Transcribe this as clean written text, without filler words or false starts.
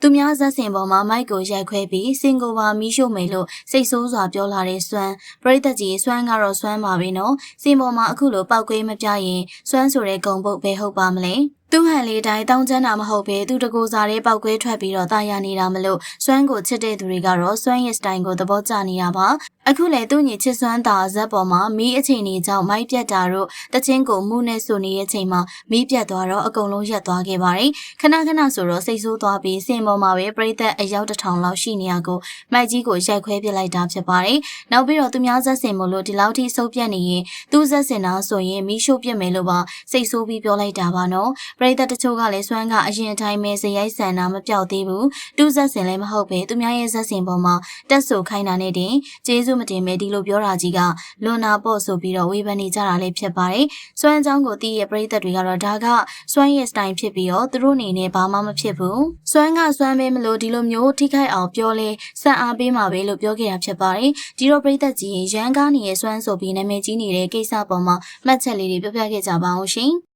သူများဇက်စင်ပေါ်မှာမိုက်ကိုရိုက်ခွဲပြီးစင်ကိုပါမီးရှို့မယ်လို့စိတ်ဆိုးစွာပြောလာတဲ့စွမ်းပရိသတ်ကြီးစွမ်းကတော့စွမ်းပါပဲနော်စင်ပေါ်မှာအခုလိုပောက်ကွေးမပြရင်စွမ်းဆိုတဲ့ဂုံပုတ်ပဲဟုတ်ပါမလဲသူဟန်လေးတိုင်းတောင်းကျမ်းတာမဟုတ်ပဲသူတကူစားတဲ့ပောက်ကွဲထွက်ပြီးတော့တာယာနေတာမလို့စွမ်းကိုချစ်တဲ့သူတွေကတော့စွမ်းရဲ့စတိုင်ကိုသဘောကျနေတာပါအခုလေသူ့ညီချစ်စွမ်းတာဇက်ပေါ်မှာမီးအချိန်ကြီးကြောင့်မိုက်ပြတ်တာတို့တချင်းကိုမှုနဲ့ဆိုနေတဲ့အချိန်မှာမီးပြတ်သွားတော့အကုန်လုံးရက်သွားခဲ့ပါတယ်ခဏခဏဆိုတော့စိတ်ဆိုးသွားပြီးစင်ပေါ်မှာပဲပရိသတ်အယောက်1000လောက်ရှိနေရကိုမိုက်ကြီးကိုရိုက်ခွဲပစ်လိုက်တာဖြစ်ပါတယ်နောက်ပြီးတော့သူများဇက်စင်မို့လို့ဒီလောက်ထိစုပ်ပြတ်နေရင်သူ့ဇက်စင်တာဆိုရင်မီးရှို့ပြစ်မယ်လို့ပါစိတ်ဆိုးပြီးပြောလိုက်တာပါနော်ပရိသတ်တချို့ကလည်းစွမ်းကအရင်အတိုင်းပဲဇယိုက်ဆန်တာမပြောက်သေးဘူးတူးဇက်စင်လည်းမဟုတ်ပဲသူများရဲ့ဇက်စင်ပေါ်မှာတက်ဆိုခိုင်းတာနဲ့တင်ကျေးဇူးမတင်ပဲဒီလိုပြောတာကြီးကလွန်နာပေါ့ဆိုပြီးတော့ဝေဖန်နေကြတာလည်းဖြစ်ပါတယ်စွမ်းအကြောင်းကိုသိရဲ့ပရိသတ်တွေကတော့ဒါကစွမ်းရဲ့စတိုင်ဖြစ်ပြီးတော့သူတို့အနေနဲ့ဘာမှမဖြစ်ဘူးစွမ်းကစွမ်းပဲမလို့ဒီလိုမျိုးထိခိုက်အောင်ပြောလဲစံအားပေးမှာပဲလို့ပြောခဲ့တာဖြစ်ပါတယ်ဒီတော့ပရိသတ်ကြီးရန်ကားနေရဲ့စွမ်းဆိုပြီးနာမည်ကြီးနေတဲ့ကိစ္စပေါ်မှာမှတ်ချက်လေးတွေပြောပြခဲ့ကြပါအောင်ရှင်